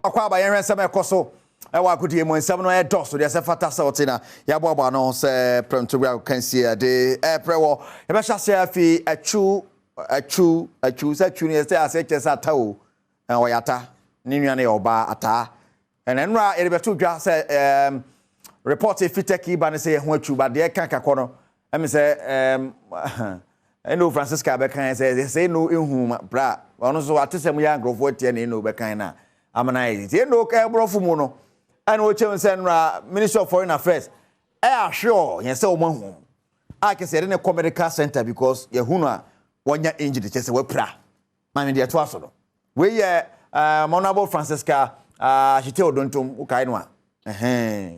akwa ba yenhwe nsem ekoso ewa akudie mo nsem no edoso de se fata se otina ya bobo no se Premtobre Kasee de prewo e be hya se afi achu se ne se ase chese atawo o yata ni nua ne oba ata enenra e be to dwa se report fiteki ba ne se ho achu ba de kan kakono emi se eno Francisca be kan se no ehu bra ono so atesem ya grofo tie ne no be kan na amana yi eno ka brofo mu no ana o chem se nra Ministry of Foreign Affairs sure yen se o mahu a ke se ne medical center because ye hu no a wonya injury che se wapra ma me de to aso do we ye Honorable Francisca Chite Odontom ukai no a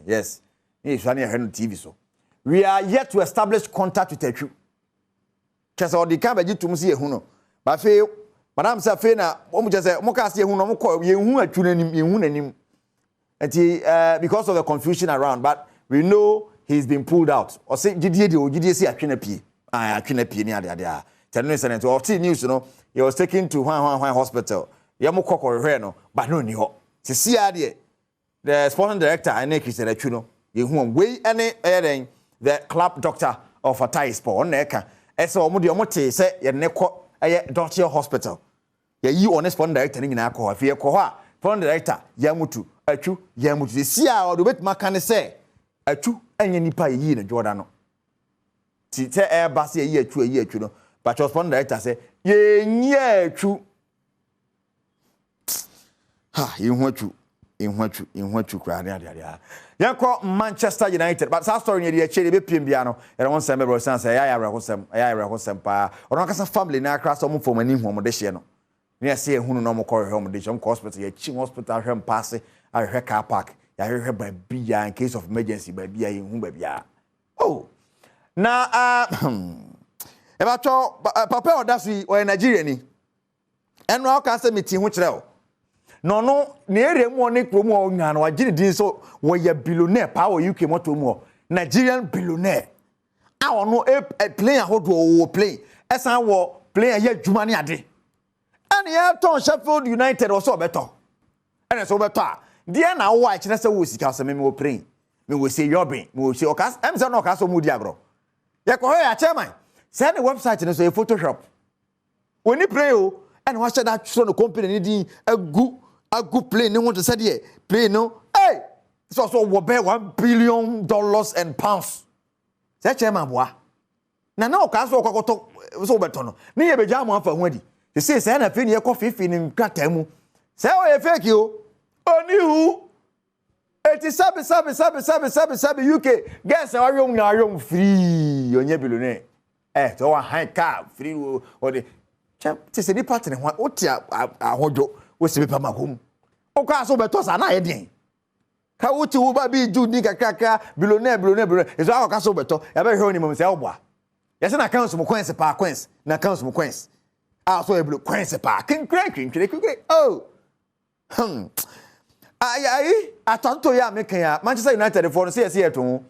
yes he shani he no TV so we are yet to establish contact with Atwu che se odi ka baji tum se ye hu no ba fe madam say fe na o mu che se mo ka se ye hu no mo ko ye hu Atwu nanim ye hu nanim because of the confusion around, but we know he's been pulled out. Or say, GDA see Atwena P. Atwena P near the Telling Senate or T News, you know, he was taken to Hwan Hospital. Yamoko Reno, but no, no. See, the sporting director, I think he said, Atwena, you won't way any airing the club doctor of a tie sport on Neka. And so, Mudiomote said, Yaneko, a doctor hospital. You on a sporting director in Ako, if you're Koha, sporting director, Yamutu. Atwu yamutu si a odo bet makane se Atwu anya nipa yi na Jordan no ti te e ba se yi Atwu no but respond director say ye nyi Atwu ha ihu Atwu kra na dia yanko Manchester United but that story near the be piem bia no e won sem be bro san say ya rekosem pa ono kasa family na akra so mo fo mani hu mo de hye no ne se ehunu no mo kọ hwe mo de hye mo hospital ye chi hospital hwe mpase I heard car park. I heard by Bia in case of emergency by Bia in Humbabia. Oh, now, about Papa or Daffy or Nigerian. And now can say meeting which now. No, near more Nick Romo and I didn't so where your billionaire power you came out to more Nigerian billionaire. I want no a player how to play as I will play a year Jumani Ade. And you have to Sheffield United or so better. And it's over. Dear now watch na say wo sika so me praying me we say yobin me we say okas em say no okas so mu dia bro ye ko ya chairman say the website no so e photoshop oni pray o and wa say that so no company ni din agu play ni want to say there play no hey so wo be $1 billion and pounds say chairman boa na okas so kokoto so beto no ni ye beja mo afa hu adi say na fe ni ye ko fifi ni krata mu say o ye fake o Onihu 87 UK guess na yom free onye billionaire to wa high car free o de ti se ni partner ho o ti ahojo o se pepa makom o ka so beto sa na ye den ka o ti wo ba bi ju ni kakaka billionaire eso a ka so beto ya be hwe oni mo se obo a ye se na kan so mo coins pa coins na kan so mo coins a so e blue coins pa kin oh atonto ya meken ya Manchester United for no say eto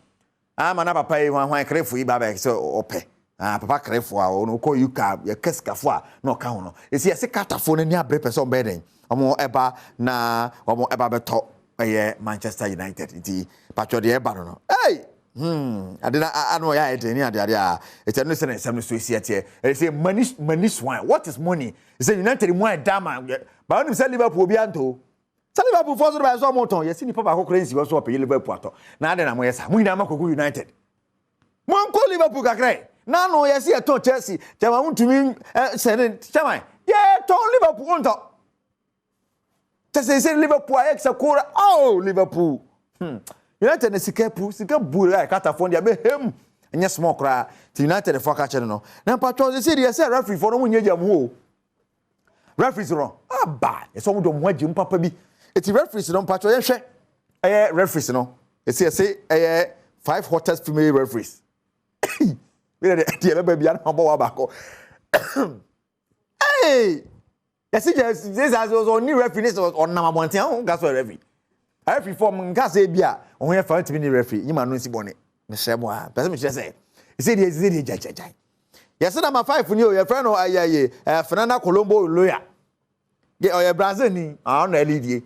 na papa yi hwan krefo yi baba so ope papa krefo a no ko yuka ya keskafo a no ka ho no esi ese katafo na ni abre person be den omo eba na omo eba beto Manchester United nti patcho de eba no hey adena ano ya edeni ade a etenu se na sem so esi ete e say money swine what is money e say United mo dama ba onim say Liverpool bi anto Liverpool for by so moton yes ni papa currency was so pay Liverpool ato na ade na mo yesa mo ina makoku United mo ko Liverpool kakrai na no yes e to Chelsea chama untumi sene chama ye to Liverpool onto say Liverpool ayex akora oh Liverpool United na sika bu like katafon dia be hem enya small kra ti United for ka chere no na patron say yes referee for no munye jam ho referees wrong aba so mo do mo agim papa bi eti referees no patcho ye hwe referees no say 5 hottest female referees we dey be bia na bo ba ko hey yes this as only referees on na mabonten on gas referee form nka say bia on here 5 female referee yima no nsi bone me shebo a person me say say jajajai yes na ma 5 ni o your friend no ayaye Fernanda Colombo lawyer ye o Brazil ni na lidie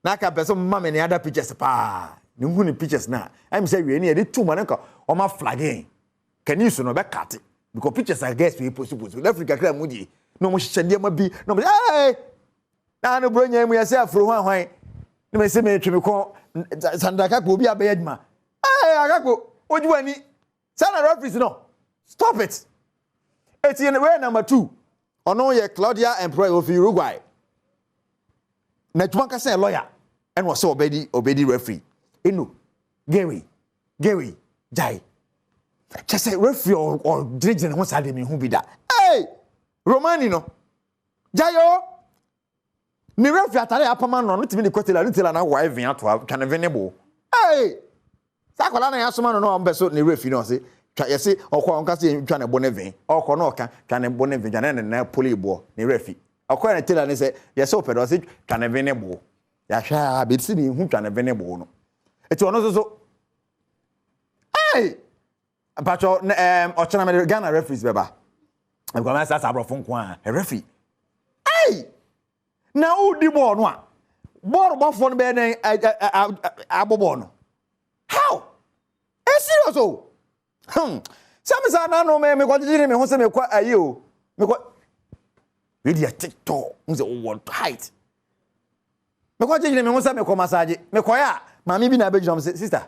na ka person mama ne other pictures pa ne hu ni pictures na I'm say we ne dey too man nka o ma flagging can you so no be cut because pictures are guess we post Africa kra mu di no mo hye ndie ma bi no mo hey na no bro nya mu ya say afro hwan ne me say me twe me ko sandaka ko obi abeya djuma hey agako ojuani sana referees no stop it eti we number 2 ono ye Claudia Employee of Uruguay na djuma ka say lawyer and was so obedi referee eno Gary jai just say referee or direct na ho sade me hu bi da hey Romani no jayo ni referee atare apama no timi ni kotela na wa even ato kan venable hey sakola na yasoma no ambe so ni referee no say yesi okwa onka say twa na boneven okọ no oka kan boneven jana na polibo ni referee okọ na tela ni say yesi opedo say kan venable ya hwa be si ni hu twa na venable no eti ono so hey pacho ochana me Ghana referees beba e go ma sa sabrofo nko a referee hey na udi ball no a ball bofo no be na abobo no how serious oh some say na no me ko jiri me ho se me kwa ayi o me ko really a TikTok we say what height me ko jiri me ho se me ko massage me ko ya mami bi na be jom say sister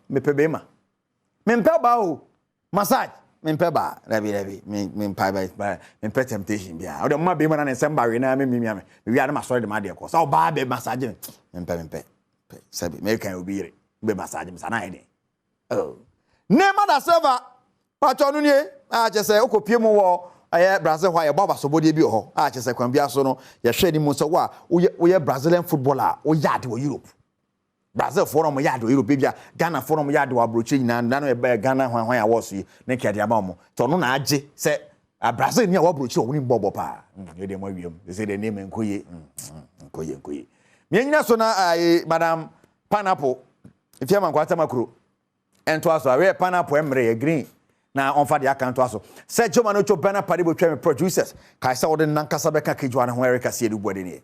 me pebe ma me mpe ba o massage me mpe ba rabi me mpe ba me mpe temptation bia o de ma be ma na nsem ba we na me wi na ma sorry de ma de ko so ba be massage me mpe sabi me kan obi yire be massage me sana ide oh nema da server pacho no nie a che se okopie mu wo aye Brazil ho aye baba so body bi ho a che se kwan bia so no ye hwe ni mu so wa wo Brazilian footballer o yard wo Europe Brazil forum yard wo Europe bia Ghana forum yard wo abrochi na no e ba Ghana hwan ya wo so ne kia dia ba mo to no na age se Brazil ni a wo abrochi wo ni bobo pa ye de mo wiem they say the name nkoye me nyina so na madam Pineapple if you man kwata makro ento aso we Pineapple emre green na onfa de account aso se joma no cho bana pare bo twa me producers kai sa wo de nankasa beka kejwa na ho Kasee du bode ni